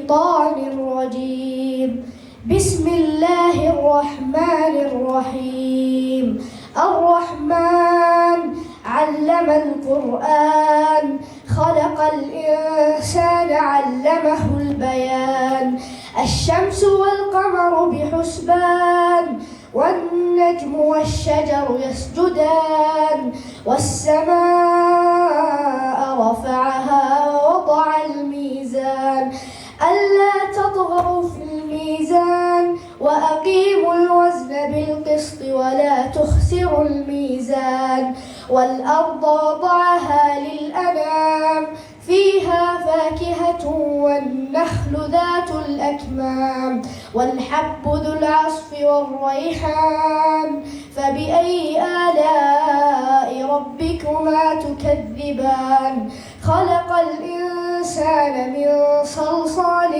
الشيطان الرجيم. بسم الله الرحمن الرحيم. الرحمن علم القرآن، خلق الإنسان علمه البيان. الشمس والقمر بحسبان، والنجم والشجر يسجدان. والسماء رفعها ووضع الميزان، ألا تطغوا في الميزان وأقيموا الوزن بالقسط ولا تخسروا الميزان. والأرض وضعها للأنام، فيها فاكهة والنخل ذات الأكمام، والحب ذو العصف والريحان. فبأي آلاء ربكما تكذبان؟ خلق الإنسان من صلصال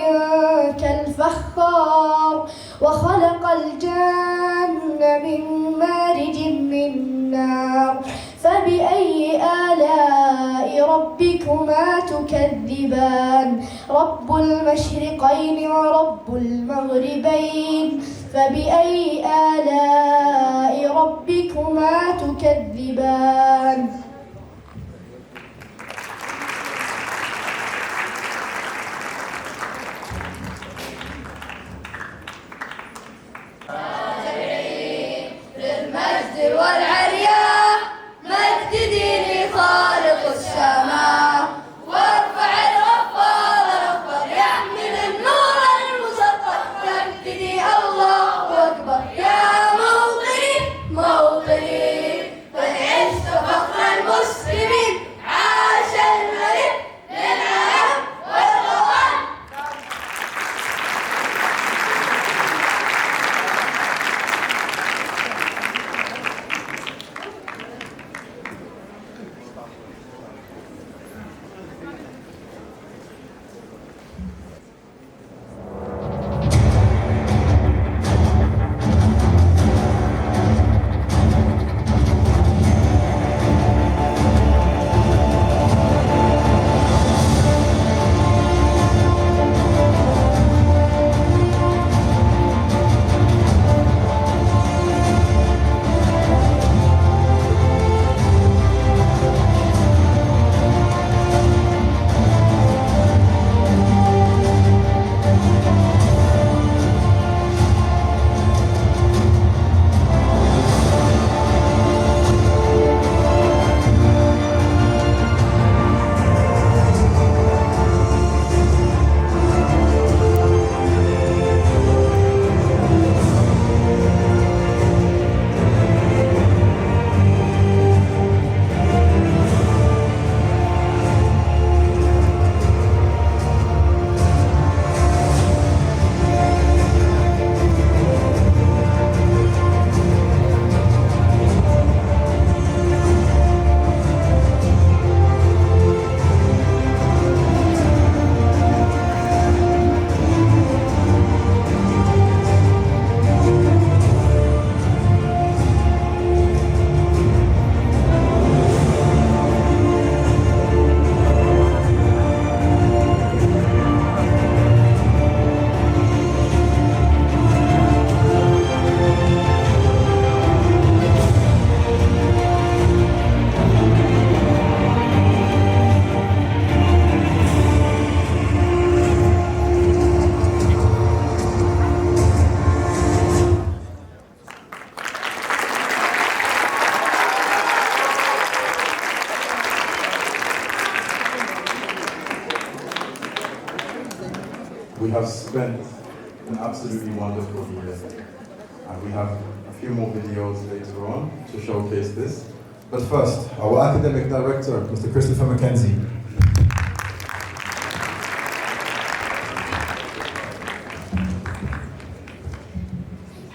كالفخار، وخلق الجن من مارج من نار. فبأي آلاء ربكما تكذبان؟ رب المشرقين ورب المغربين. فبأي آلاء ربكما تكذبان؟ للمجد والعليا، مجدي لخالق السماء، وارفع الغفار الأكبر يحمل النور المسطر. مجدي الله أكبر يا موطني موطني، قد عشت فخر المسلمين. عاش الملك للعلم والروان. We have spent an absolutely wonderful year, and we have a few more videos later on to showcase this. But first, our academic director, Mr. Christopher Mackenzie.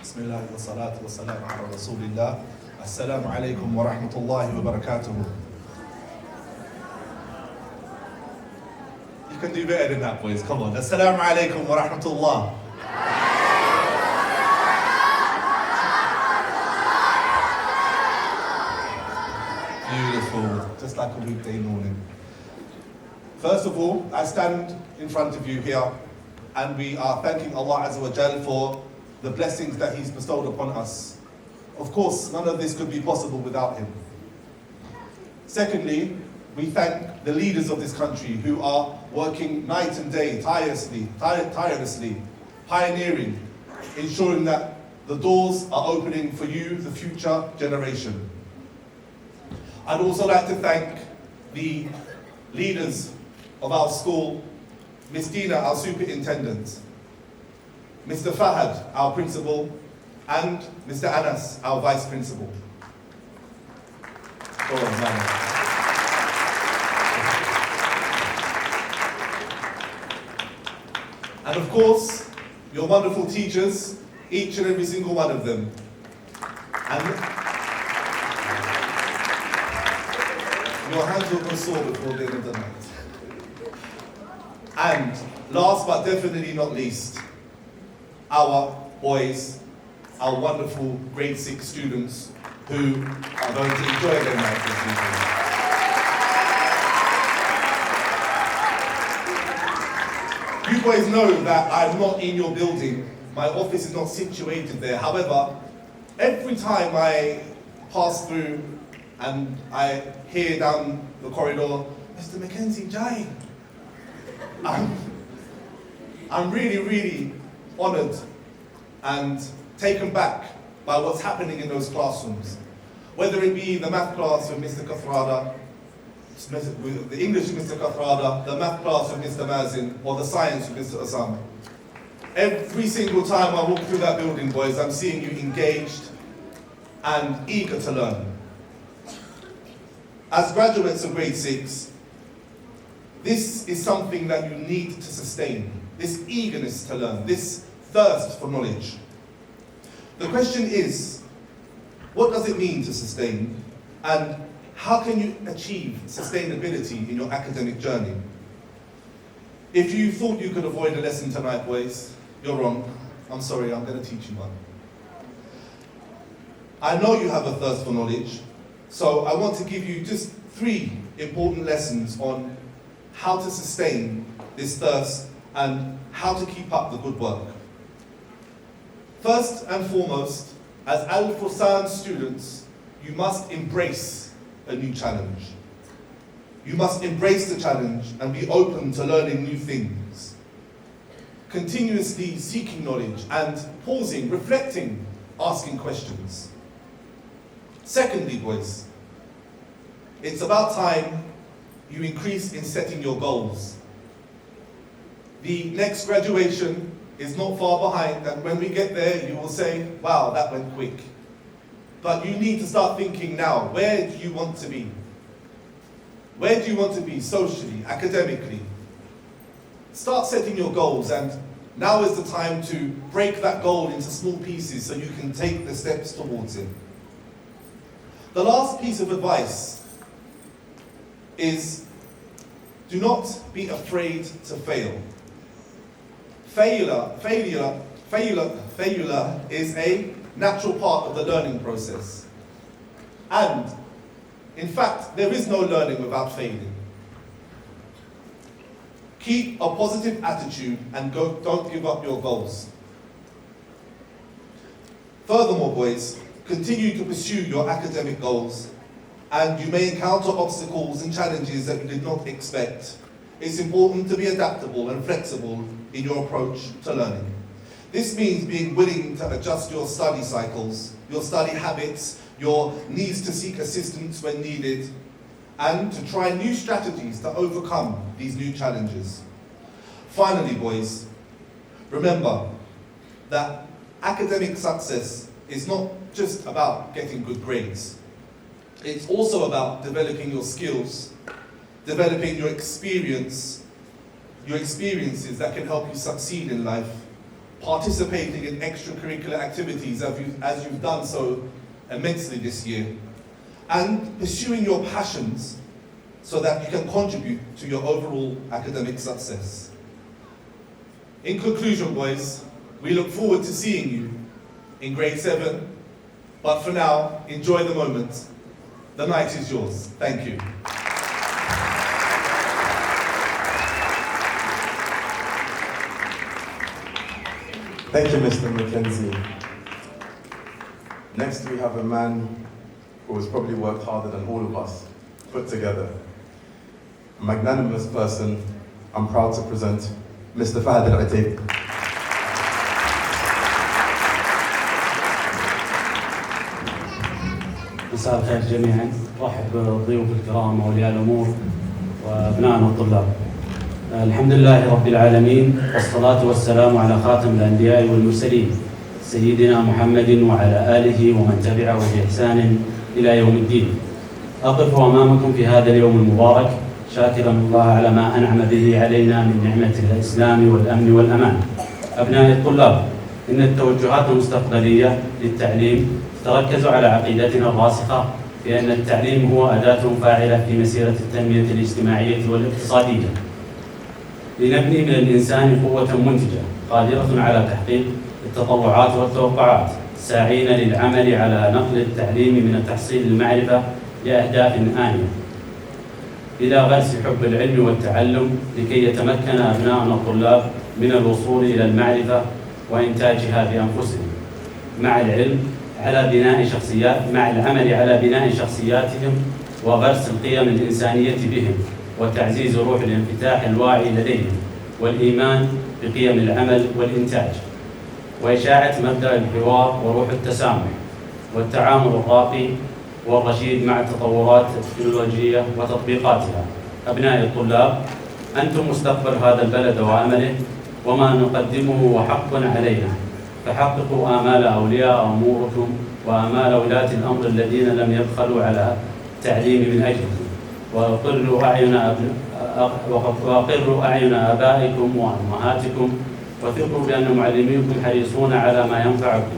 بسم الله والصلاة والسلام على رسول الله. السلام عليكم ورحمة الله وبركاته. You can do better than that, boys. Come on. Assalamu alaikum wa rahmatullah. Beautiful. Just like a weekday morning. First of all, I stand in front of you here and we are thanking Allah Azza wa Jal for the blessings that He's bestowed upon us. Of course, none of this could be possible without Him. Secondly, we thank the leaders of this country who are working night and day, tirelessly, pioneering, ensuring that the doors are opening for you, the future generation. I'd also like to thank the leaders of our school, Miss Dina, our superintendent, Mr. Fahad, our principal, and Mr. Anas, our vice principal. Go on, man. And of course, your wonderful teachers, each and every single one of them. And your hands will go sore before the end of the night. And last but definitely not least, our boys, our wonderful grade 6 students who are going to enjoy their night this evening. You boys know that I'm not in your building. My office is not situated there. However, every time I pass through and I hear down the corridor, Mr. Mackenzie Jai, I'm really, really honoured and taken back by what's happening in those classrooms. Whether it be the math class with Mr. Kathrada, the English with Mr. Kathrada, the math class with Mr. Mazin, or the science with Mr. Osama. Every single time I walk through that building, boys, I'm seeing you engaged and eager to learn. As graduates of grade 6, this is something that you need to sustain, this eagerness to learn, this thirst for knowledge. The question is, what does it mean to sustain, and how can you achieve sustainability in your academic journey? If you thought you could avoid a lesson tonight, boys, you're wrong. I'm sorry, I'm going to teach you one. I know you have a thirst for knowledge, so I want to give you just 3 important lessons on how to sustain this thirst and how to keep up the good work. First and foremost, as Al-Fursan students, you must embrace a new challenge. You must embrace the challenge and be open to learning new things. Continuously seeking knowledge and pausing, reflecting, asking questions. Secondly, boys, it's about time you increase in setting your goals. The next graduation is not far behind, and when we get there, you will say, wow, that went quick. But you need to start thinking now, where do you want to be? Where do you want to be socially, academically? Start setting your goals, and now is the time to break that goal into small pieces so you can take the steps towards it. The last piece of advice is, do not be afraid to fail. Failure is a natural part of the learning process. And, in fact, there is no learning without failing. Keep a positive attitude and don't give up your goals. Furthermore, boys, continue to pursue your academic goals, and you may encounter obstacles and challenges that you did not expect. It's important to be adaptable and flexible in your approach to learning. This means being willing to adjust your study cycles, your study habits, your needs to seek assistance when needed, and to try new strategies to overcome these new challenges. Finally, boys, remember that academic success is not just about getting good grades. It's also about developing your skills, developing your experiences that can help you succeed in life, participating in extracurricular activities as you've done so immensely this year, and pursuing your passions so that you can contribute to your overall academic success. In conclusion, boys, we look forward to seeing you in grade 7, but for now, enjoy the moment. The night is yours. Thank you. Thank you, Mr. Mackenzie. Next, we have a man who has probably worked harder than all of us put together. A magnanimous person. I'm proud to present Mr. Fahad Al-Ataybi. مساء الخير جميعا، ارحب بالضيوف الكرام واولياء الامور وابنائنا الطلاب. الحمد لله رب العالمين، والصلاه والسلام على خاتم الانبياء والمرسلين سيدنا محمد وعلى اله ومن تبعه باحسان الى يوم الدين. اقف امامكم في هذا اليوم المبارك شاكرا الله على ما انعم به علينا من نعمه الاسلام والامن والامان. ابنائي الطلاب، ان التوجهات المستقبليه للتعليم تركز على عقيدتنا الراسخة في أن التعليم هو أداة فاعلة في مسيرة التنمية الاجتماعية والاقتصادية، لنبني من الإنسان قوة منتجة قادرة على تحقيق التطلعات والتوقعات، ساعين للعمل على نقل التعليم من تحصيل المعرفة لأهداف آنية إلى غرس حب العلم والتعلم، لكي يتمكن أبناؤنا الطلاب من الوصول إلى المعرفة وإنتاجها بأنفسهم، مع العلم على بناء مع العمل على بناء شخصياتهم وغرس القيم الإنسانية بهم، وتعزيز روح الانفتاح الواعي لديهم، والإيمان بقيم العمل والإنتاج، وإشاعة مبدأ الحوار وروح التسامح والتعامل الراقي والرشيد مع التطورات التكنولوجية وتطبيقاتها. أبنائي الطلاب، أنتم مستقبل هذا البلد وأمله، وما نقدمه وحق علينا، فحققوا آمال أولياء أموركم وآمال ولاة الأمر الذين لم يبخلوا على التعليم من أجلكم، وأقروا أعين آبائكم وأمهاتكم، وثقوا بأن معلميكم حريصون على ما ينفعكم،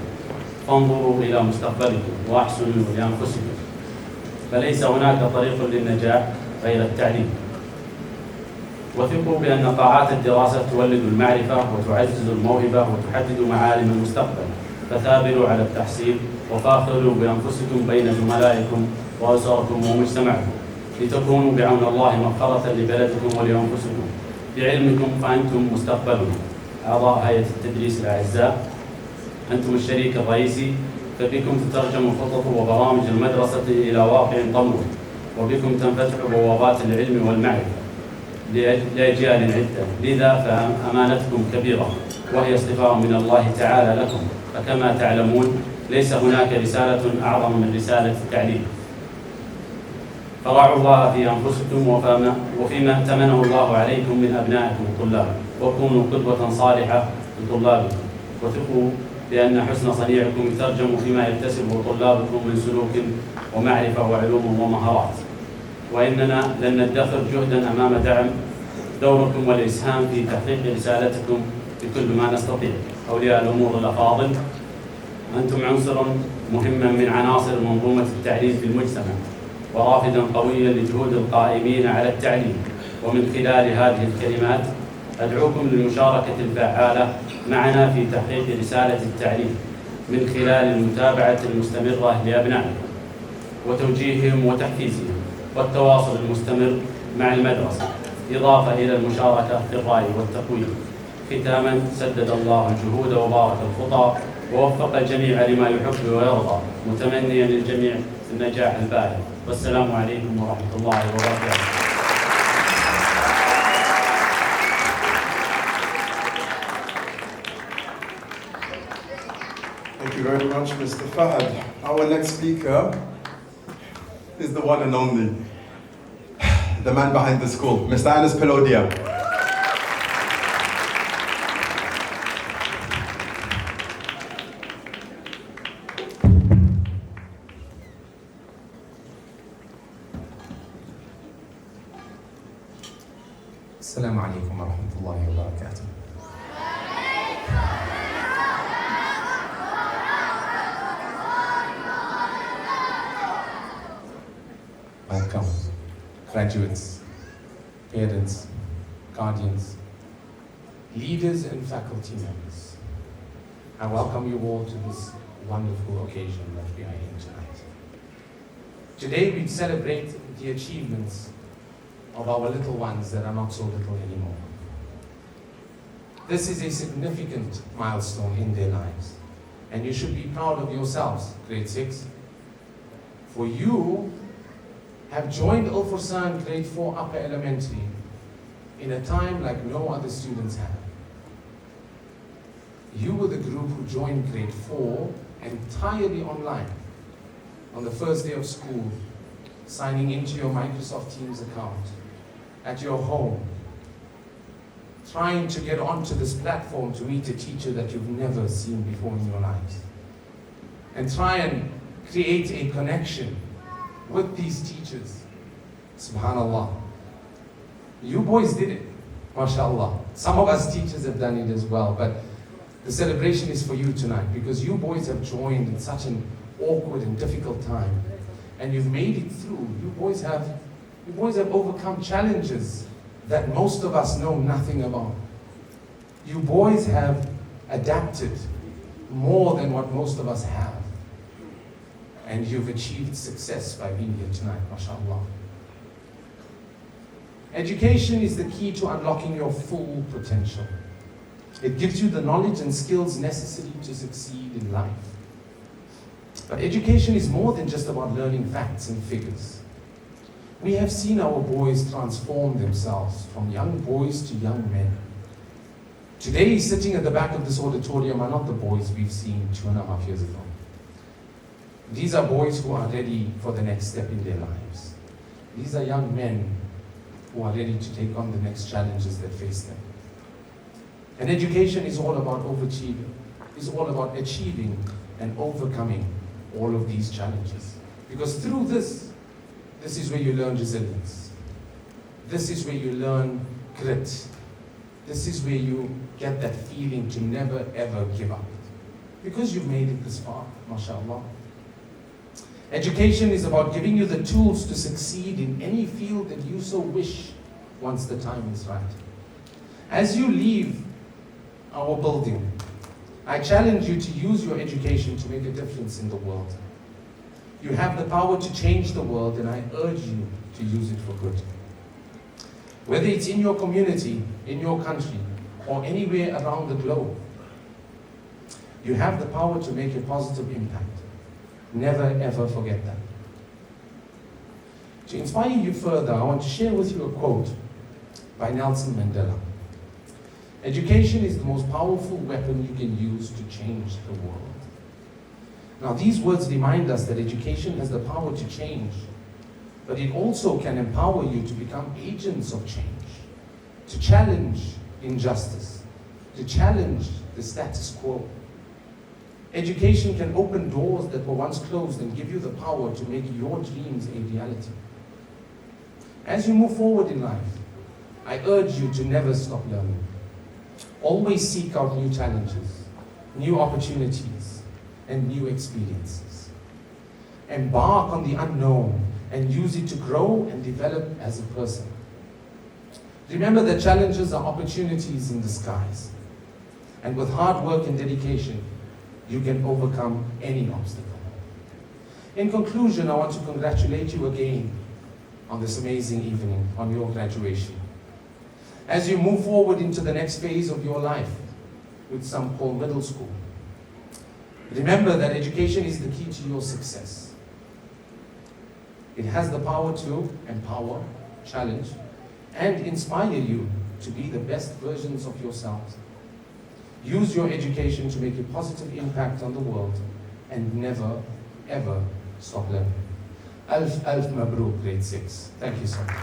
فانظروا إلى مستقبلكم وأحسنوا لأنفسكم، فليس هناك طريق للنجاح غير التعليم. وثقوا بأن قاعات الدراسة تولد المعرفة وتعزز الموهبة وتحدد معالم المستقبل، فثابروا على التحصيل وفاخروا بأنفسكم بين زملائكم وأسركم ومجتمعكم، لتكونوا بعون الله مغفرة لبلدكم ولأنفسكم. بعلمكم فأنتم مستقبلنا. أعضاء هيئة التدريس الأعزاء، أنتم الشريك الرئيسي، فبكم تترجم الخطط وبرامج المدرسة إلى واقع طموح، وبكم تنفتح بوابات العلم والمعرفة لأجيال عدة، لذا فأمانتكم كبيرة، وهي اصطفاء من الله تعالى لكم، فكما تعلمون ليس هناك رسالة أعظم من رسالة التعليم، فرعوا الله في أنفسكم وفيما ائتمنه الله عليكم من أبنائكم الطلاب، وكونوا قدوة صالحة لطلابكم، وثقوا بأن حسن صنيعكم يترجم فيما يكتسبه طلابكم من سلوك ومعرفة وعلوم ومهارات، وإننا لن ندخر جهدا أمام دعم دوركم والإسهام في تحقيق رسالتكم بكل ما نستطيع. أولياء الأمور الأفاضل، أنتم عنصر مهما من عناصر منظومة التعليم في المجتمع، ورافدا قويا لجهود القائمين على التعليم، ومن خلال هذه الكلمات أدعوكم للمشاركة الفعالة معنا في تحقيق رسالة التعليم من خلال المتابعة المستمرة لأبنائكم وتوجيههم وتحفيزهم، والتواصل المستمر مع المدرسة، إضافة إلى المشاركة في الرأي والتقويم. ختاما، سدد الله الجهود وبارك الخطى ووفق الجميع لما يحب ويرضى، متمنيا للجميع النجاح الباهر. والسلام عليكم ورحمة الله وبركاته. Thank you very much, Mr. Fahad. Our next speaker is the one and only, the man behind the school, Mr. Anas Pelodia. السلام عليكم ورحمة الله وبركاته. Welcome, graduates, parents, guardians, leaders and faculty members. I welcome you all to this wonderful occasion that we are in tonight. Today we celebrate the achievements of our little ones that are not so little anymore. This is a significant milestone in their lives. And you should be proud of yourselves, grade 6. For you have joined Al Fursan grade 4 upper elementary in a time like no other students have. You were the group who joined grade 4 entirely online on the first day of school, signing into your Microsoft Teams account at your home, trying to get onto this platform to meet a teacher that you've never seen before in your lives, and try and create a connection with these teachers. Subhanallah. You boys did it, mashallah. Some of us teachers have done it as well, but the celebration is for you tonight because you boys have joined in such an awkward and difficult time, and you've made it through. You boys have overcome challenges that most of us know nothing about. You boys have adapted more than what most of us have, and you've achieved success by being here tonight, mashallah. Education is the key to unlocking your full potential. It gives you the knowledge and skills necessary to succeed in life. But education is more than just about learning facts and figures. We have seen our boys transform themselves from young boys to young men. Today, sitting at the back of this auditorium are not the boys we've seen 2.5 years ago. These are boys who are ready for the next step in their lives. These are young men who are ready to take on the next challenges that face them. And education is all about overachieving, is all about achieving and overcoming all of these challenges. Because through this is where you learn resilience. This is where you learn grit. This is where you get that feeling to never ever give up. Because you've made it this far, mashallah. Education is about giving you the tools to succeed in any field that you so wish once the time is right. As you leave our building, I challenge you to use your education to make a difference in the world. You have the power to change the world, and I urge you to use it for good. Whether it's in your community, in your country, or anywhere around the globe, you have the power to make a positive impact. Never ever forget that. To inspire you further, I want to share with you a quote by Nelson Mandela. Education is the most powerful weapon you can use to change the world. Now, these words remind us that education has the power to change, but it also can empower you to become agents of change, to challenge injustice, to challenge the status quo. Education can open doors that were once closed and give you the power to make your dreams a reality. As you move forward in life, I urge you to never stop learning. Always seek out new challenges, new opportunities, and new experiences. Embark on the unknown and use it to grow and develop as a person. Remember that challenges are opportunities in disguise. And with hard work and dedication, you can overcome any obstacle. In conclusion, I want to congratulate you again on this amazing evening, on your graduation. As you move forward into the next phase of your life, which some call middle school, remember that education is the key to your success. It has the power to empower, challenge, and inspire you to be the best versions of yourselves. Use your education to make a positive impact on the world and never, ever stop learning. Alf Mabruk, grade 6. Thank you so much.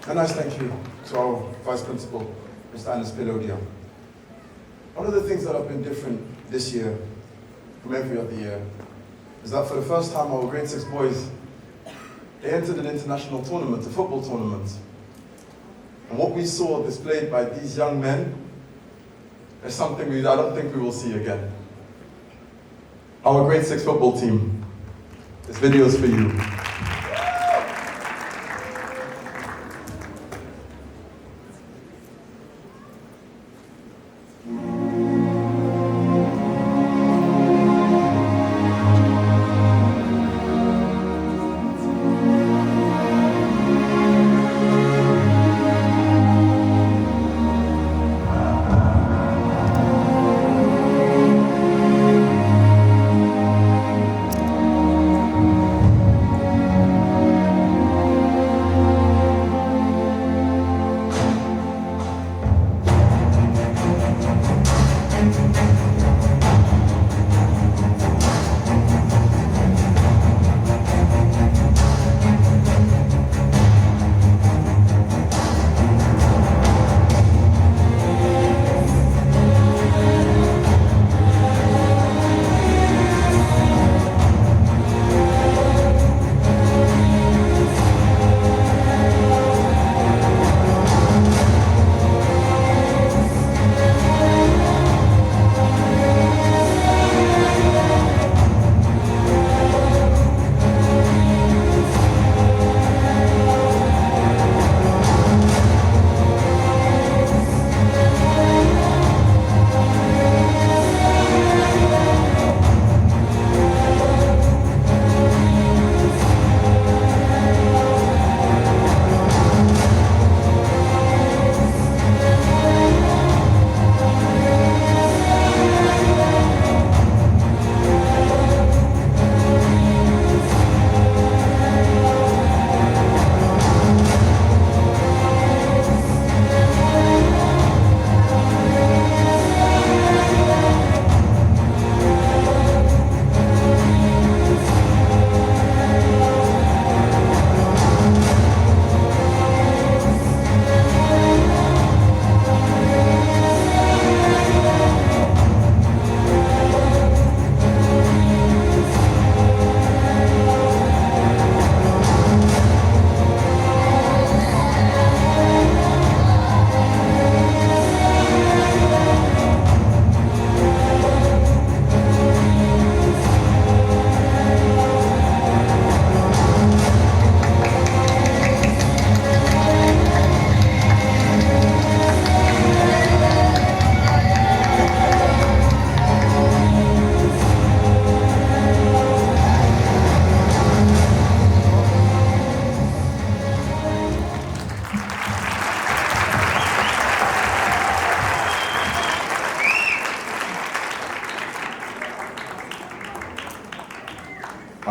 A nice thank you to our Vice Principal, Mr. Anas Pelodia. One of the things that have been different this year from every other year is that for the first time our grade 6 boys, they entered an international tournament, a football tournament. And what we saw displayed by these young men is something I don't think we will see again. Our grade 6 football team, this video is for you.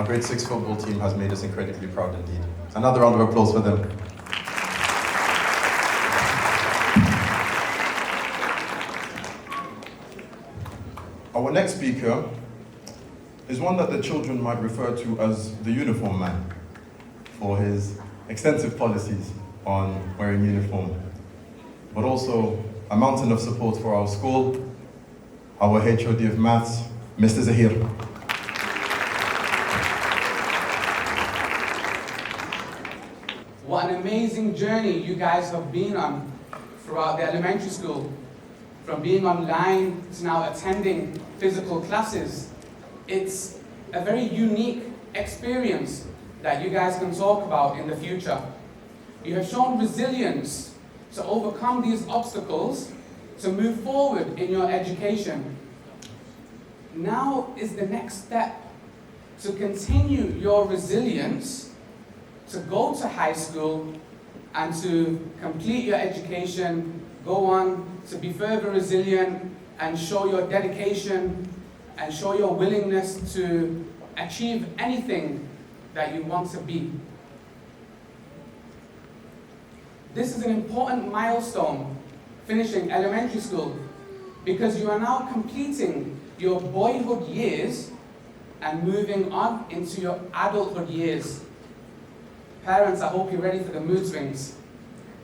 grade 6 football team has made us incredibly proud indeed. Another round of applause for them. Our next speaker is one that the children might refer to as the uniform man for his extensive policies on wearing uniform, but also a mountain of support for our school, our HOD of Maths, Mr. Zahir. What an amazing journey you guys have been on throughout the elementary school. From being online to now attending physical classes. It's a very unique experience that you guys can talk about in the future. You have shown resilience to overcome these obstacles, to move forward in your education. Now is the next step to continue your resilience, to go to high school and to complete your education, go on to be further resilient and show your dedication and show your willingness to achieve anything that you want to be. This is an important milestone, finishing elementary school, because you are now completing your boyhood years and moving on into your adulthood years. Parents, I hope you're ready for the mood swings,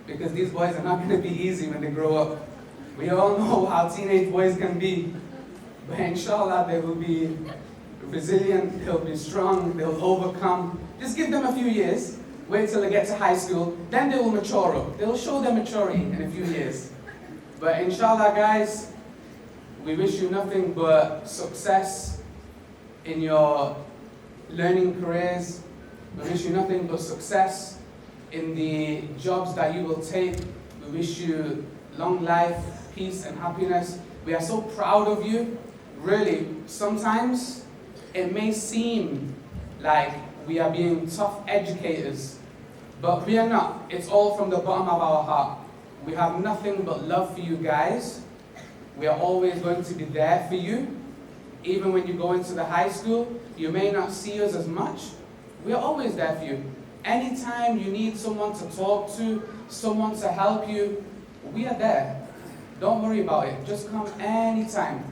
because these boys are not going to be easy when they grow up. We all know how teenage boys can be, but inshallah they will be resilient, they'll be strong, they'll overcome. Just give them a few years, wait till they get to high school, then they will mature up. They'll show their maturity in a few years. But inshallah guys, we wish you nothing but success in your learning careers. We wish you nothing but success in the jobs that you will take. We wish you long life, peace and happiness. We are so proud of you. Really, sometimes it may seem like we are being tough educators, but we are not. It's all from the bottom of our heart. We have nothing but love for you guys. We are always going to be there for you. Even when you go into the high school, you may not see us as much. We are always there for you. Anytime you need someone to talk to, someone to help you, we are there. Don't worry about it. Just come anytime.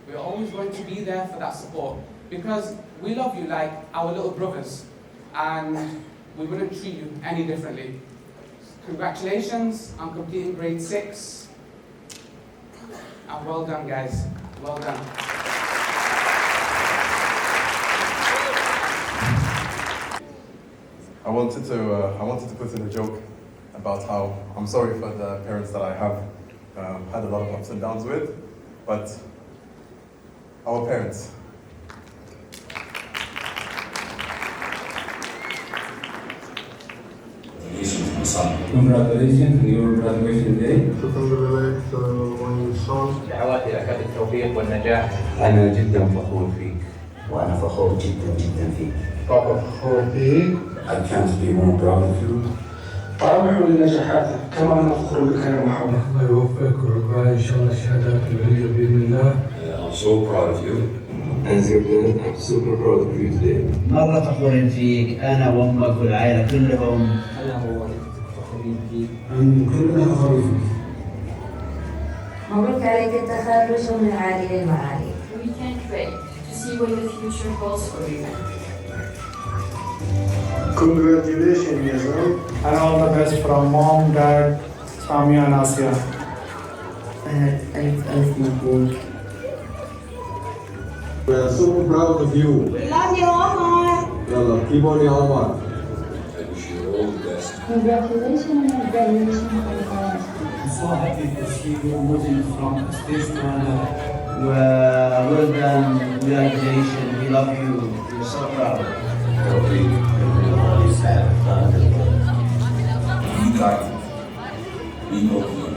We're always going to be there for that support, because we love you like our little brothers, and we wouldn't treat you any differently. Congratulations on completing grade 6. And well done, guys. Well done. I wanted to put in a joke about how I'm sorry for the parents that I have had a lot of ups and downs with, but our parents. Congratulations on your graduation day. دعواتي لك بالتوفيق والنجاح. أنا جدا فخور فيك. وأنا فخور جدا جدا فيك. فخور فيك. I can't be more proud of you. طمح لنجاحاتك كما نفخر بك يا محمد. الله يوفقك ويرفع إن شاء الله الشهادات العليا بإذن الله. I'm so proud of you. As your dad, I'm super proud of you today. مرة فخورين فيك أنا وأمك والعائلة كلهم. أنا ووالدتك فخورين فيك. أنتم كلنا فخورين فيك. مبروك عليك التخرج من العالي للمعالي. We can't wait to see what the future holds for you. Congratulations, Yazan. And all the best from mom, dad, Samia and Asya. ألف مبروك. We are so proud of you. We love you, Omar. Yalla, keep on your Omar. I wish you all the best. Congratulations on your graduation from college. I'm so happy to see you moving from stage to another. Well done, congratulations, we love you, we're so proud. Be kind, be open,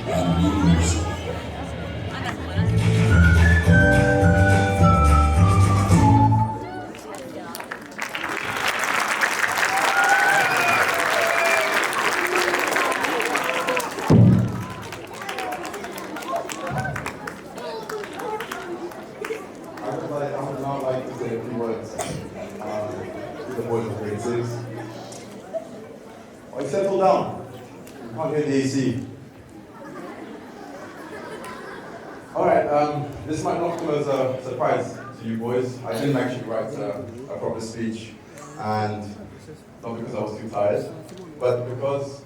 and be yourself. I would now like to say a few words grade 6. Oh, settle down. You can't hear the AC. Alright, this might not come as a surprise to you boys. I didn't actually write a proper speech, and not because I was too tired, but because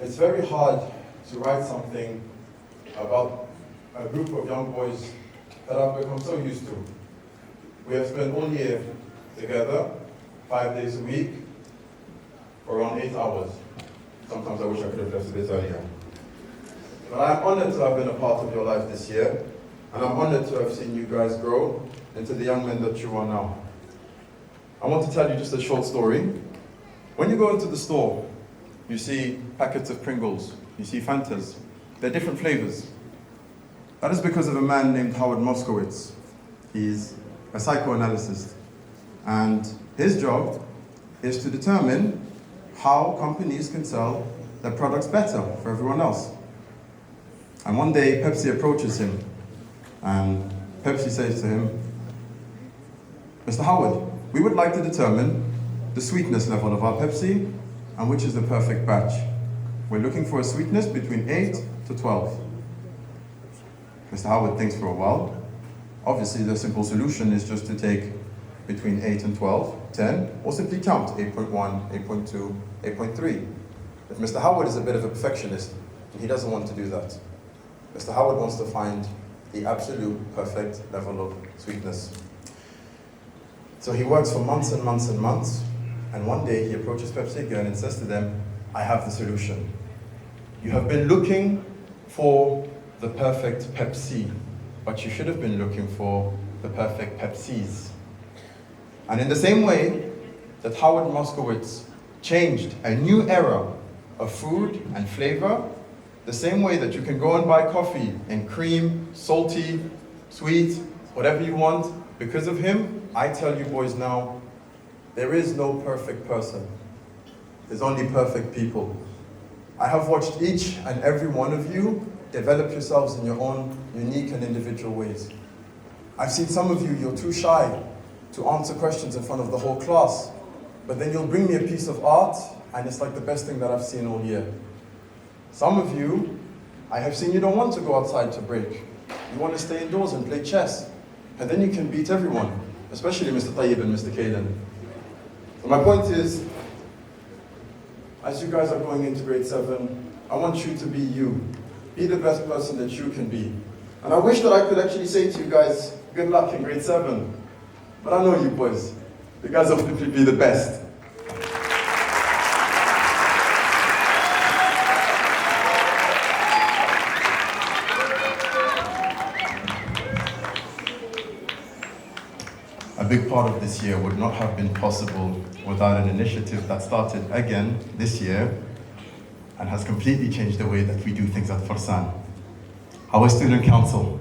it's very hard to write something about a group of young boys that I've become so used to. We have spent all year together, 5 days a week, for around 8 hours. Sometimes I wish I could have left a bit earlier. But I'm honored to have been a part of your life this year, and I'm honored to have seen you guys grow into the young men that you are now. I want to tell you just a short story. When you go into the store, you see packets of Pringles, you see Fantas. They're different flavors. That is because of a man named Howard Moskowitz. He's a psychoanalyst, and his job is to determine how companies can sell their products better for everyone else. And one day, Pepsi approaches him, and Pepsi says to him, Mr. Howard, we would like to determine the sweetness level of our Pepsi and which is the perfect batch. We're looking for a sweetness between 8 to 12. Mr. Howard thinks for a while. Obviously, the simple solution is just to take between 8 and 12, 10, or simply count 8.1, 8.2, 8.3. But Mr. Howard is a bit of a perfectionist, and he doesn't want to do that. Mr. Howard wants to find the absolute perfect level of sweetness. So he works for months and months and months, and one day he approaches Pepsi again and says to them, I have the solution. You have been looking for the perfect Pepsi, but you should have been looking for the perfect Pepsis. And in the same way that Howard Moskowitz changed a new era of food and flavor, the same way that you can go and buy coffee in cream, salty, sweet, whatever you want, because of him, I tell you boys now, there is no perfect person. There's only perfect people. I have watched each and every one of you develop yourselves in your own unique and individual ways. I've seen some of you, you're too shy to answer questions in front of the whole class, but then you'll bring me a piece of art, and it's like the best thing that I've seen all year. Some of you, I have seen you don't want to go outside to break. You want to stay indoors and play chess, and then you can beat everyone, especially Mr. Tayyib and Mr. Kaden. So my point is, as you guys are going into grade 7, I want you to be you. Be the best person that you can be. And I wish that I could actually say to you guys, good luck in grade 7. But I know you boys. You guys will simply be the best. A big part of this year would not have been possible without an initiative that started again this year and has completely changed the way that we do things at Farsan. Our student council.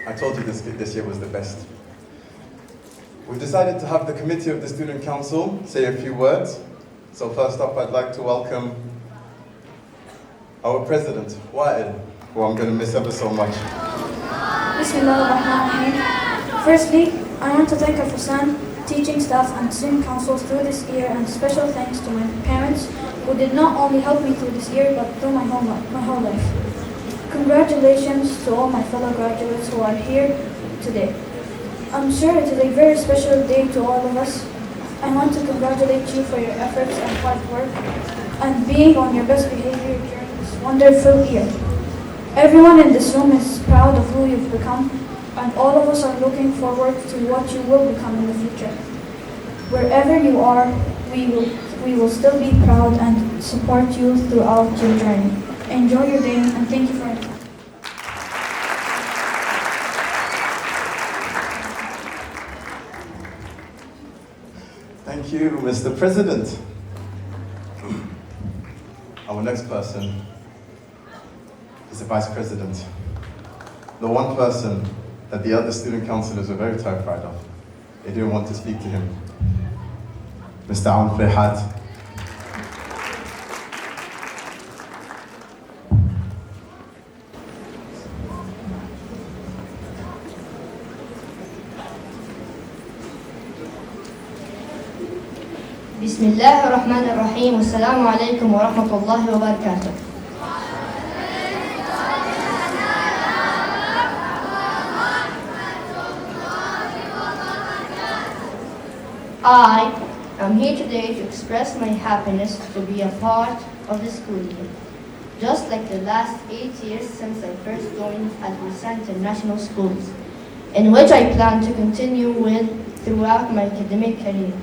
I told you this year was the best. We've decided to have the committee of the Student Council say a few words. So first up, I'd like to welcome our president, Wa'il, who I'm going to miss ever so much. Bismillahirrahmanirrahim. Firstly, I want to thank Al-Fasan, teaching staff and student councils through this year, and special thanks to my parents who did not only help me through this year but through my whole life. Congratulations to all my fellow graduates who are here today. I'm sure it is a very special day to all of us. I want to congratulate you for your efforts and hard work and being on your best behavior during this wonderful year. Everyone in this room is proud of who you've become, and all of us are looking forward to what you will become in the future. Wherever you are, we will still be proud and support you throughout your journey. Enjoy your day, and thank you for your time. Thank you, Mr. President. Our next person is the Vice President. The one person that the other student councillors were very terrified of. They didn't want to speak to him. Mr. Aoun Fayhat. بسم الله الرحمن الرحيم والسلام عليكم ورحمة الله وبركاته. I am here today to express my happiness to be a part of the school year. Just like the last 8 years since I first joined at Al International Schools, in which I plan to continue with throughout my academic career.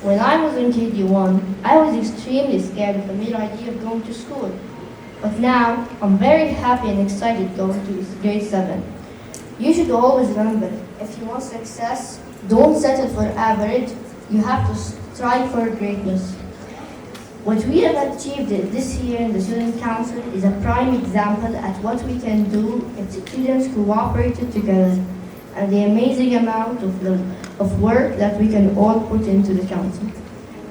When I was in KG1, I was extremely scared of the mere idea of going to school. But now, I'm very happy and excited going to grade 7. You should always remember, if you want success, don't settle for average, you have to strive for greatness. What we have achieved this year in the Student Council is a prime example at what we can do if students cooperated together, and the amazing amount of work that we can all put into the council.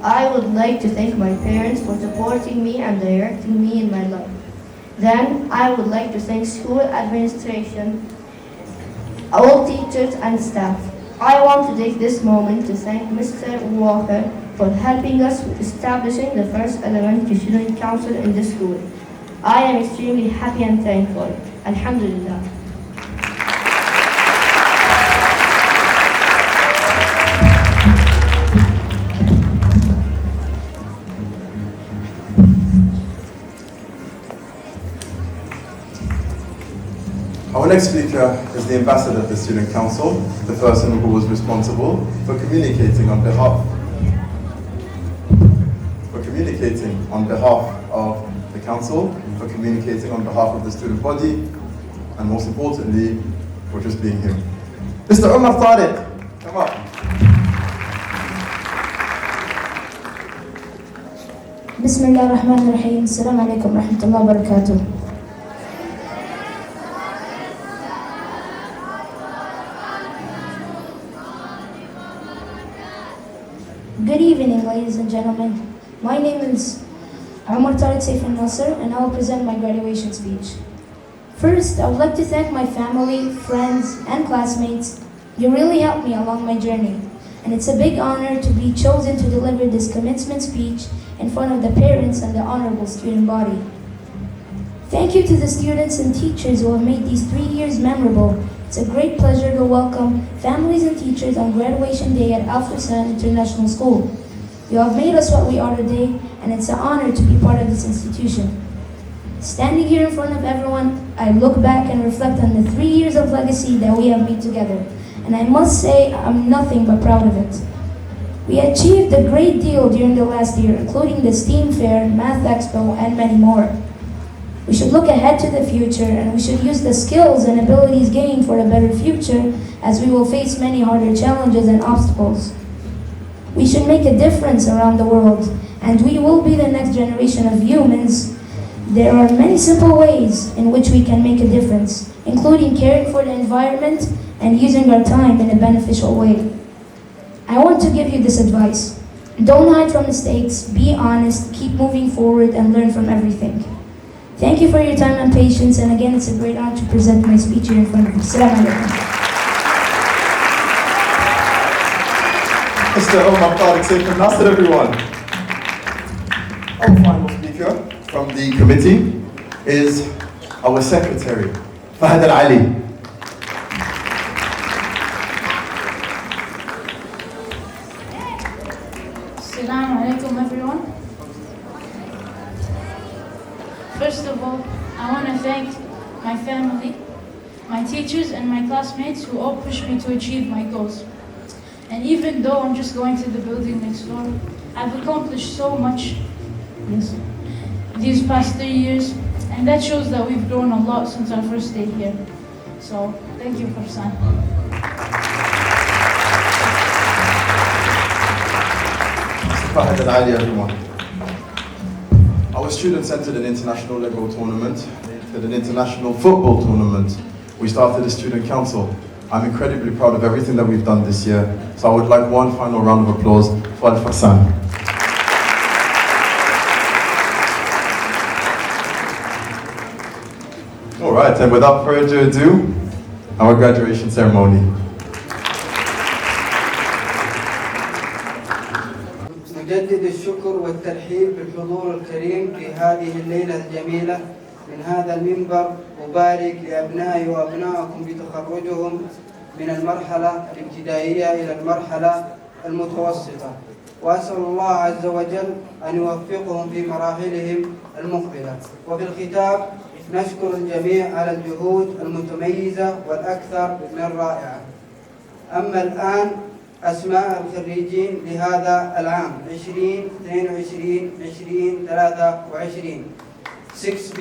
I would like to thank my parents for supporting me and directing me in my life. Then I would like to thank school administration, all teachers and staff. I want to take this moment to thank Mr. Walker for helping us with establishing the first elementary student council in the school. I am extremely happy and thankful. Alhamdulillah. Our next speaker is the ambassador of the Student Council, the person who was responsible for communicating on behalf of the council, for communicating on behalf of the student body, and most importantly, for just being him. Mr. Umar Tariq, come up. Bismillah ar-Rahman ar-Rahim. Assalamu alaikum wa rahmatullahi wa barakatuh. Good evening, ladies and gentlemen. My name is Umar Tariq Saif al-Nasser, and I will present my graduation speech. First, I would like to thank my family, friends, and classmates. You really helped me along my journey, and it's a big honor to be chosen to deliver this commencement speech in front of the parents and the honorable student body. Thank you to the students and teachers who have made these 3 years memorable. It's a great pleasure to welcome families and teachers on graduation day at Al-Fasan International School. You have made us what we are today, and it's an honor to be part of this institution. Standing here in front of everyone, I look back and reflect on the 3 years of legacy that we have made together, and I must say I'm nothing but proud of it. We achieved a great deal during the last year, including the STEAM Fair, Math Expo, and many more. We should look ahead to the future, and we should use the skills and abilities gained for a better future, as we will face many harder challenges and obstacles. We should make a difference around the world, and we will be the next generation of humans There are many simple ways in which we can make a difference, including caring for the environment and using our time in a beneficial way. I want to give you this advice. Don't hide from mistakes, be honest, keep moving forward, and learn from everything. Thank you for your time and patience, and again, it's a great honor to present my speech here in front of you. Assalamu alaikum. Mr. Omar Tariq Saif Nasser, everyone. Our final speaker from the committee is our secretary, Fahad Al-Ali. Assalamu alaikum, everyone. First of all, I want to thank my family, my teachers, and my classmates who all pushed me to achieve my goals. And even though I'm just going to the building next door, I've accomplished so much these past 3 years, and that shows that we've grown a lot since our first day here. So, thank you, Farsan. Fahad Al-Ali, everyone. Our students entered an international Lego tournament, entered an international football tournament. We started a student council. I'm incredibly proud of everything that we've done this year, so I would like one final round of applause for Al-Farsan. All right, and without further ado, our graduation ceremony. نجدد الشكر والترحيب بالحضور الكريم في هذه الليلة الجميلة من هذا المنبر. أبارك لأبنائي وأبنائكم بتخرجهم من المرحلة الابتدائية إلى المرحلة المتوسطة، وأسأل الله عز وجل أن يوفقهم في مراحلهم المقبلة. وفي الختام نشكر الجميع على الجهود المتميزة والأكثر من رائعة. أما الآن أسماء الخريجين لهذا العام 2022-2023. 6B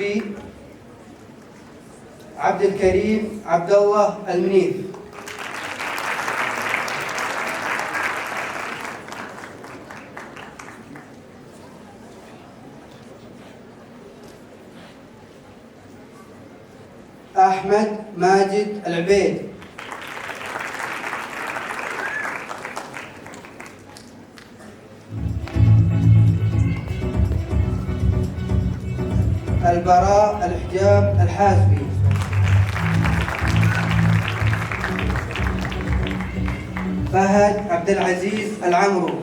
عبد الكريم عبد الله المنيف. أحمد ماجد العبيد. البراء الحجاب الحاسبي. فهد عبد العزيز العمرو.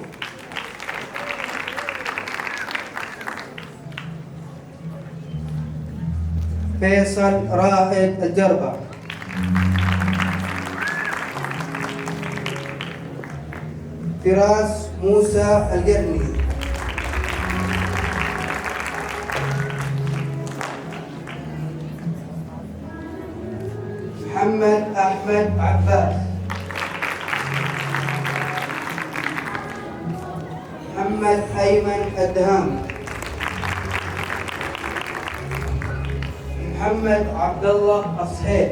فيصل رائد الجربة. فراس موسى القرني. محمد أحمد عباس. محمد أيمن الدهام. محمد عبد الله الصهيب.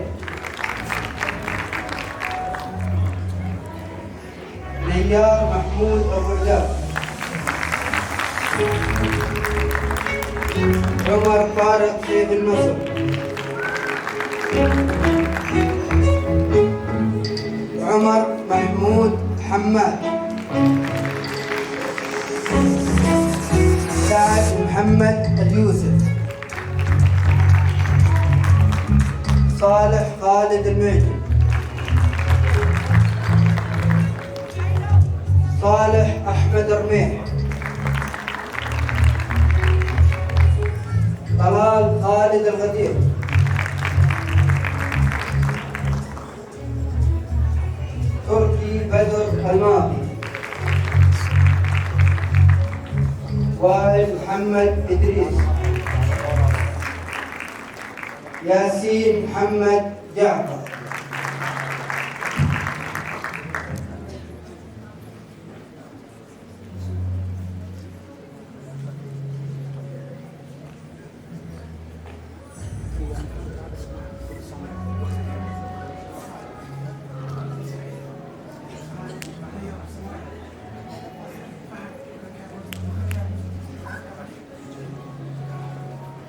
نيار محمود الرجال. عمر طارق سيف النصر. عمر محمود حماد. سعد محمد اليوسف. صالح خالد المعجم. صالح أحمد الرميح. طلال خالد الغدير. تركي بدر الماضي. وائل محمد إدريس. ياسين محمد جعفر.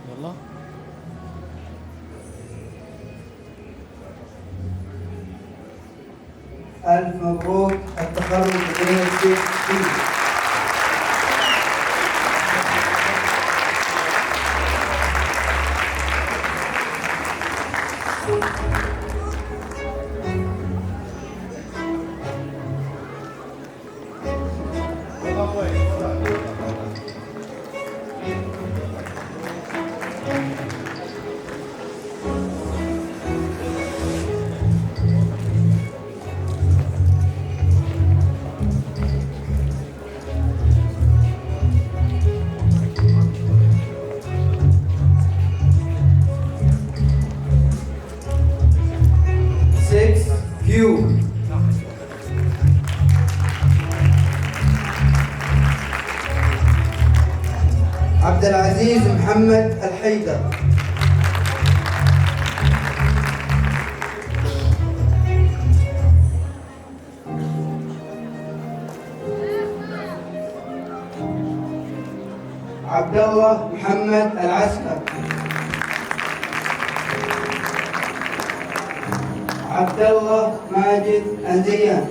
يلا ألف مبروك التخرج جريد 6. عبد العزيز محمد الحيدر. عبد الله محمد العسكر. عبد الله ماجد الزيان.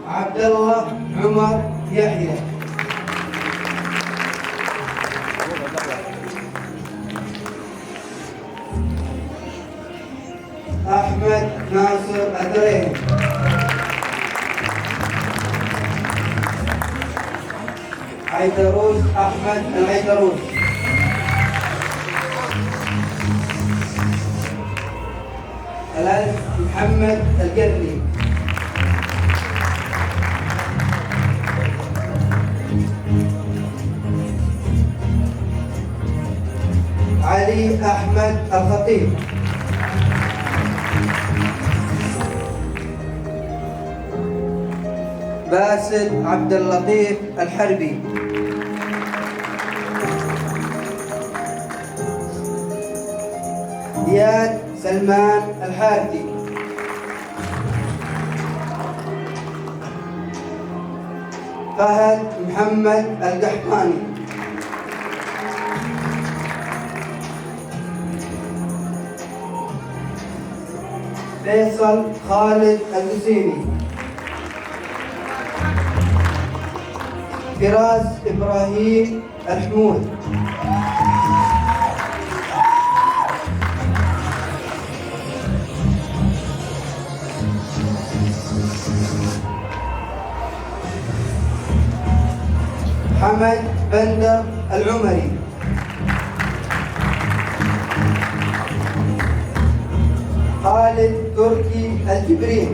عبد الله عمر يحيى. أحمد ناصر الدريم. عيدروس أحمد العيدروس. الألف محمد القرني. علي أحمد الخطيب. باسل عبد اللطيف الحربي. زياد سلمان الحارثي. فهد محمد القحطاني. فيصل خالد القسيمي. فراس إبراهيم الحمود. حمد بندر العمري. خالد تركي الجبرين.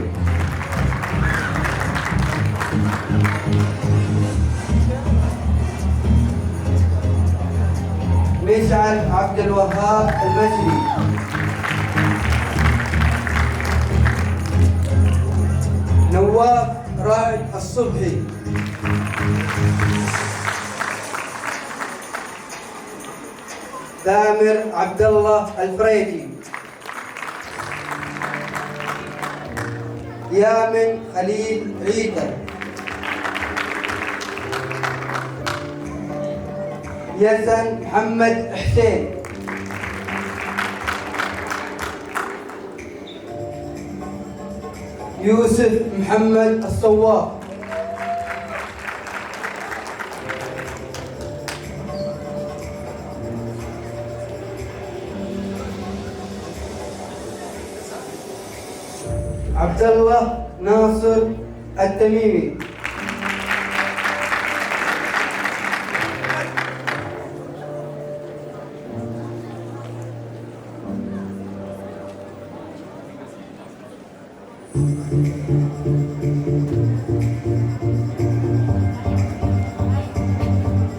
مشعل عبد الوهاب المشري. نواف رائد الصبحي. ثامر عبد الله الفريدي. يامن خليل عيدر. يزن محمد حسين. يوسف محمد الصواب. عبد الله ناصر التميمي.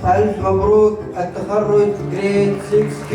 ألف مبروك التخرج جريد 6Q.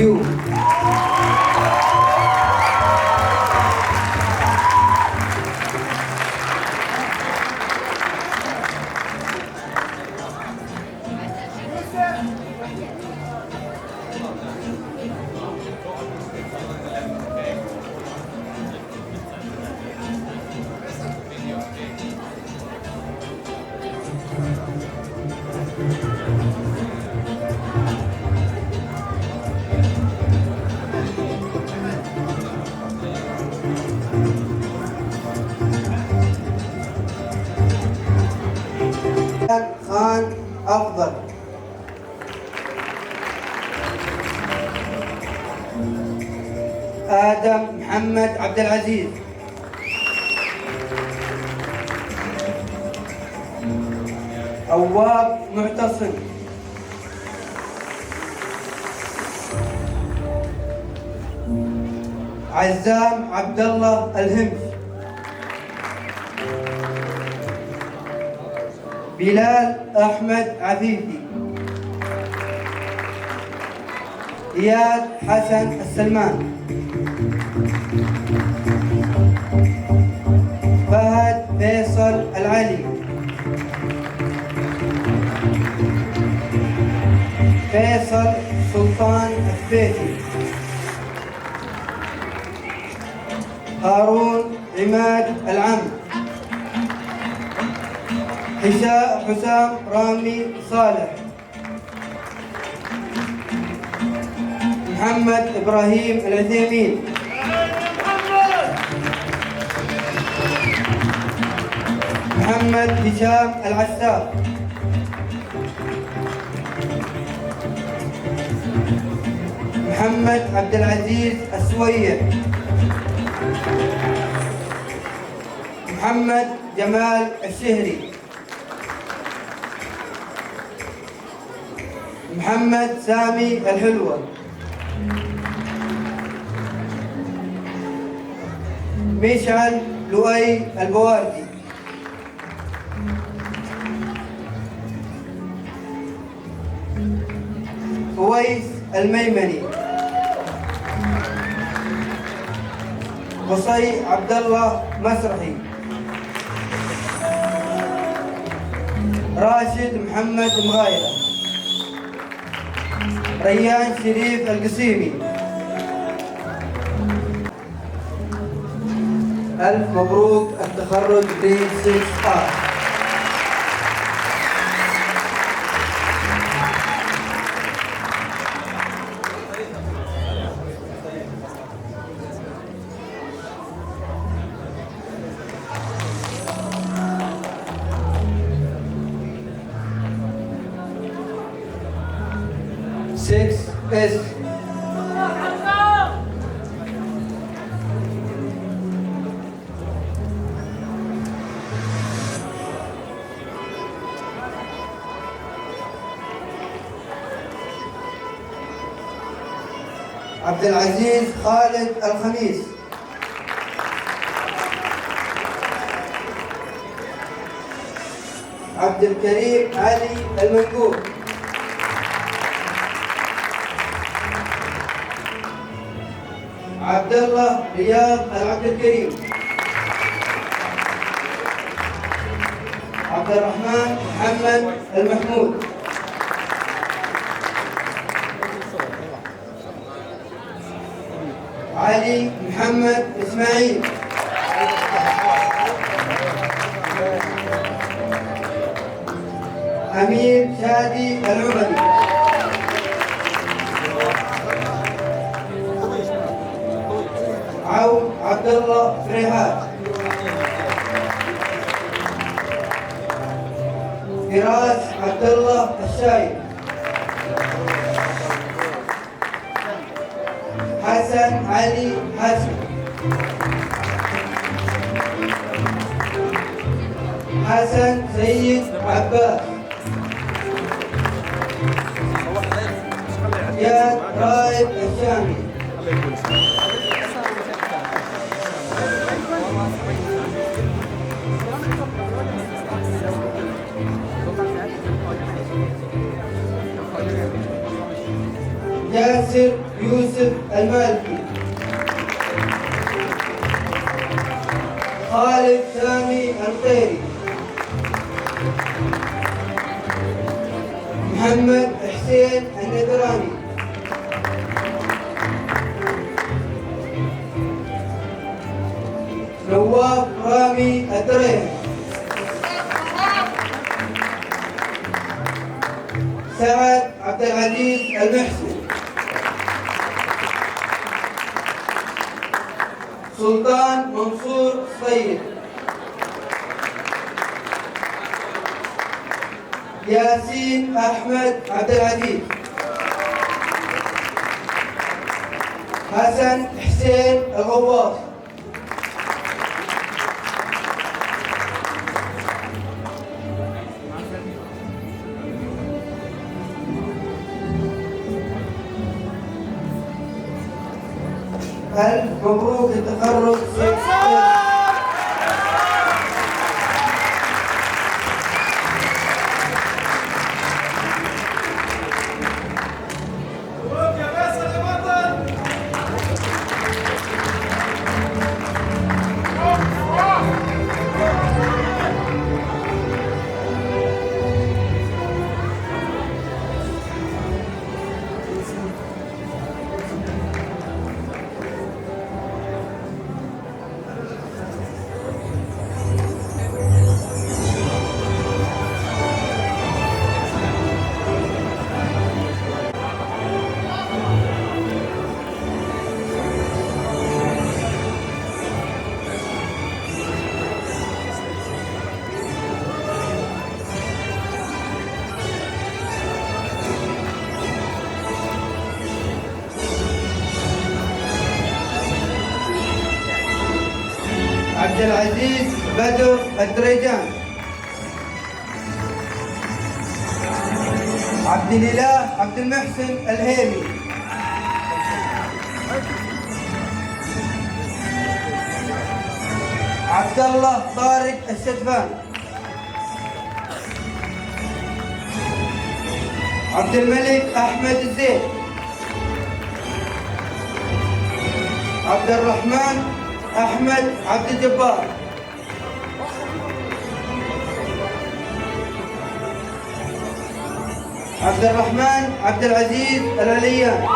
أفضل. آدم محمد عبد العزيز. أواب معتصم. عزام عبد الله الهمش. بلال أحمد عفيفي. إياد حسن السلمان. فهد فيصل العلي. فيصل سلطان الثبيتي. هارون عماد العم. حسام رامي صالح. محمد إبراهيم العثيمين. محمد هشام العساف. محمد عبد العزيز السويع. محمد جمال الشهري. محمد سامي الحلوة. مشعل لؤي البواردي. فويس الميمني. قصي عبد الله مسرحي. راشد محمد مغايرة. ريان شريف القصيمي. ألف مبروك التخرج جريد 6A. S. عبد العزيز خالد الخميس. عبد الكريم علي المنقور. عبد الله رياض العبد الكريم. عبد الرحمن محمد المحمود. علي محمد إسماعيل. أمير شادي العمري. عون عبد الله فريحات. فراس عبد الله الشايب. حسن علي حسن. حسن سيد عباس. زياد رائد الشامي. ياسر يوسف المالكي. خالد سامي القيري. محمد حسين الندراني. نواف رامي الدريم. سعد عبد العزيز المحسن. سلطان منصور صيد. ياسين أحمد عبد العزيز. حسن حسين الغواص. ألف مبروك التخرج. عبد العزيز بدر الدريجان. عبد الإله عبد المحسن الهيمي. عبد الله طارق الشدفان. عبد الملك أحمد الزين. عبد الرحمن أحمد عبد الجبار. عبد الرحمن عبد العزيز العليان.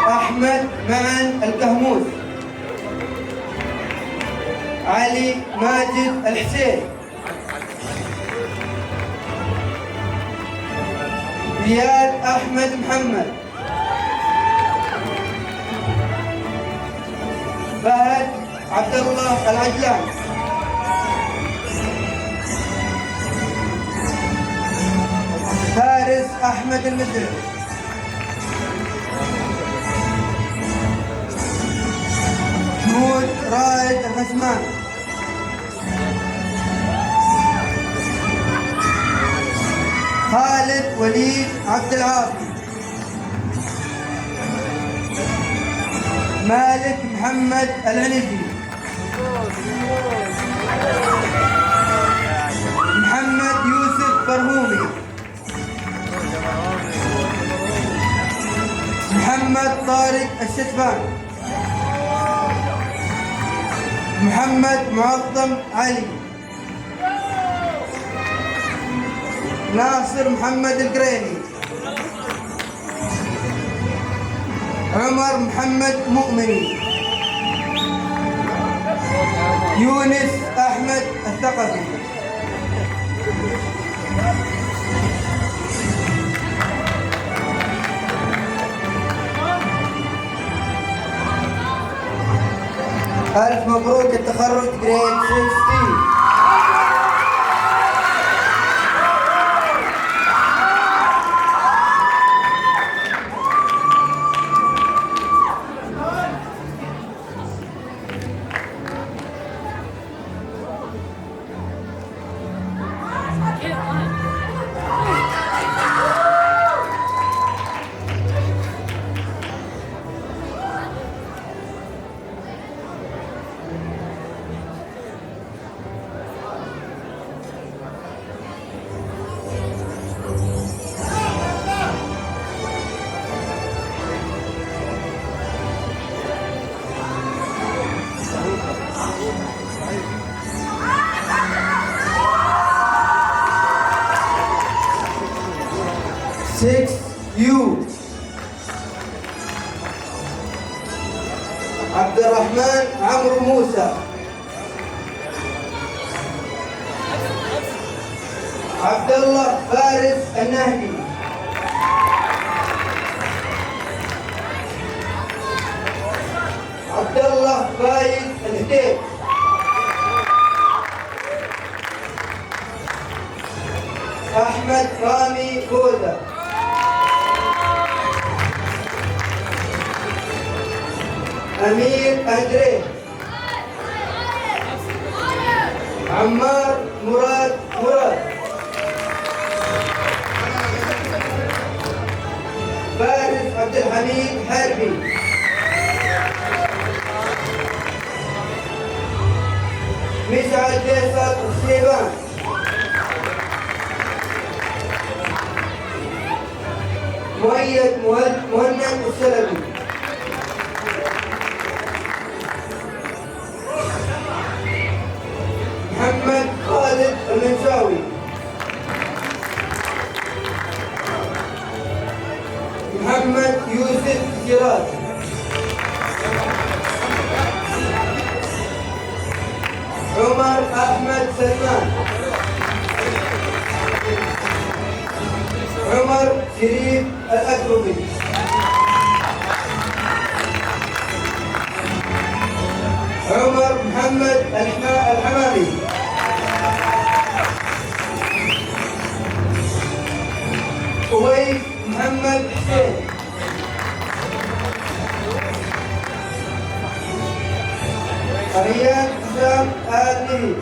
أحمد معن الكهموس. علي ماجد الحسين. رياد أحمد محمد. فهد عبد الله العجلان. فارس أحمد المزرعي. محمود رائد الحسمان. خالد وليد عبد العاطي. مالك محمد العنزي. محمد يوسف برهومي. محمد طارق الشتفان. محمد معظم علي. ناصر محمد القريني. عمر محمد مؤمني. يونس أحمد الثقفي. ألف مبروك التخرج جريد 16. يو عبد الرحمن عمرو موسى. عبد الله فارس النهدي. فايز الحديد. أحمد رامي فوزة. أمير أدري. عمار مراد. فارس عبد الحميد حربي. مسعد فيصل السيبان. مؤيد مهند السلبي. محمد خالد المنشاوي. محمد يوسف جراد. عمر أحمد سلمان. عمر شريف الأكرمي. عمر محمد الحمامي. أويس محمد حسين. ريان حسام آدمي.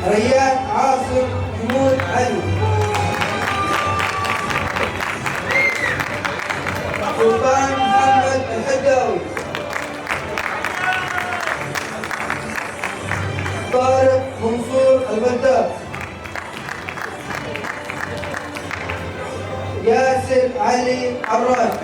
ريان عاصم محمود علي. سلطان محمد الحداوي. طارق منصور البدار. ياسر علي عراف.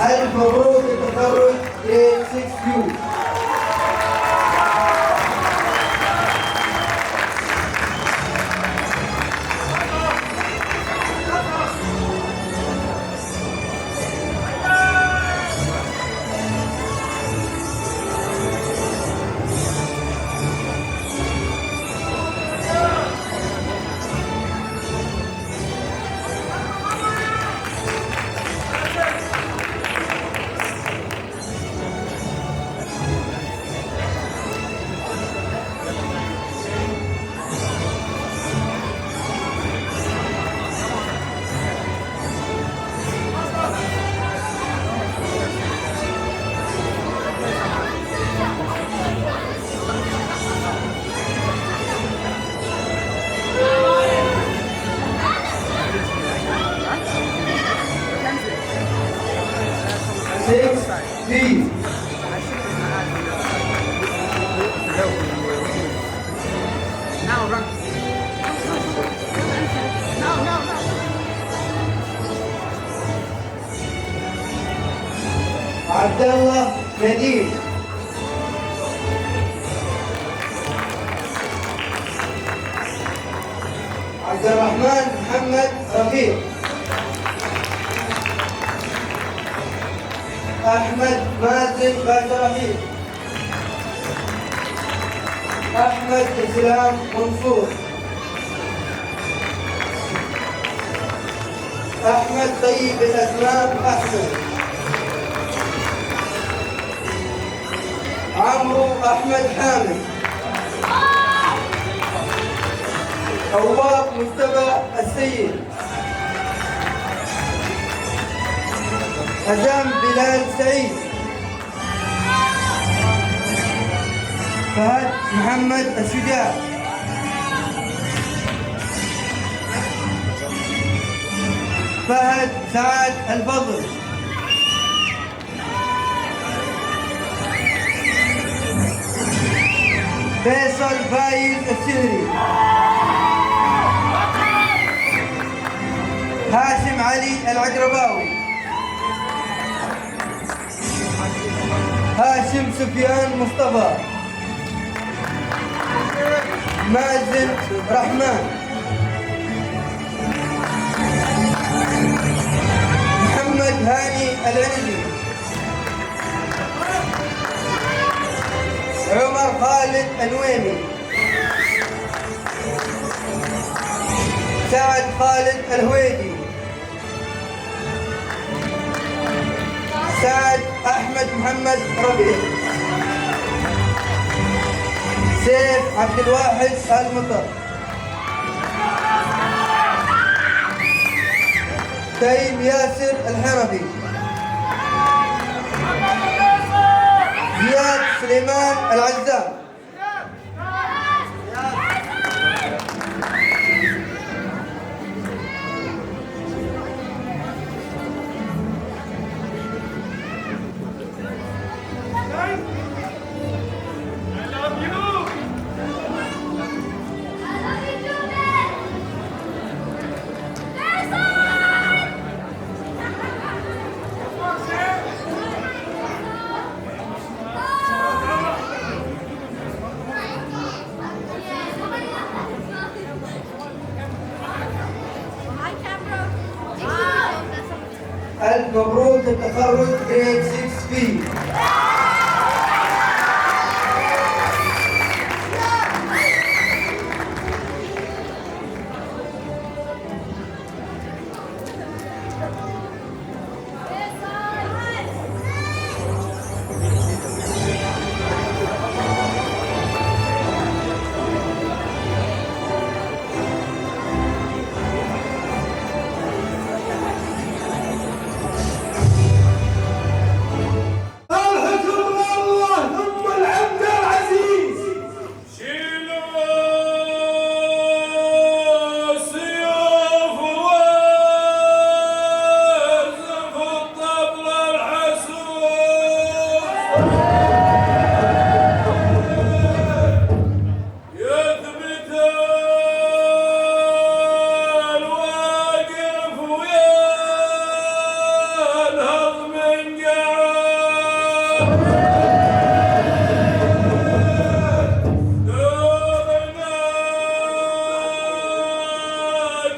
ألف مبروك التخرج ل 6U. عبد الله نديم. عبد الرحمن محمد رفيق. أحمد مازن رفيق. أحمد إسلام منصور. أحمد طيب الأسماء أحمد. عمرو أحمد حامد. أواب مصطفى السيد. حزام بلال سعيد. فهد محمد الشجاع. فهد سعد الفضل. فيصل فايز السهري. هاشم علي العقرباوي. هاشم سفيان مصطفى. مازن رحمن. خالد النويمي. سعد خالد الهويدي. سعد أحمد محمد ربيع. سيف عبد الواحد المطر. تيم ياسر الحربي. زياد سليمان العزام. ألف مبروك التخرج جريد 6 بي.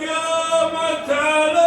قامت على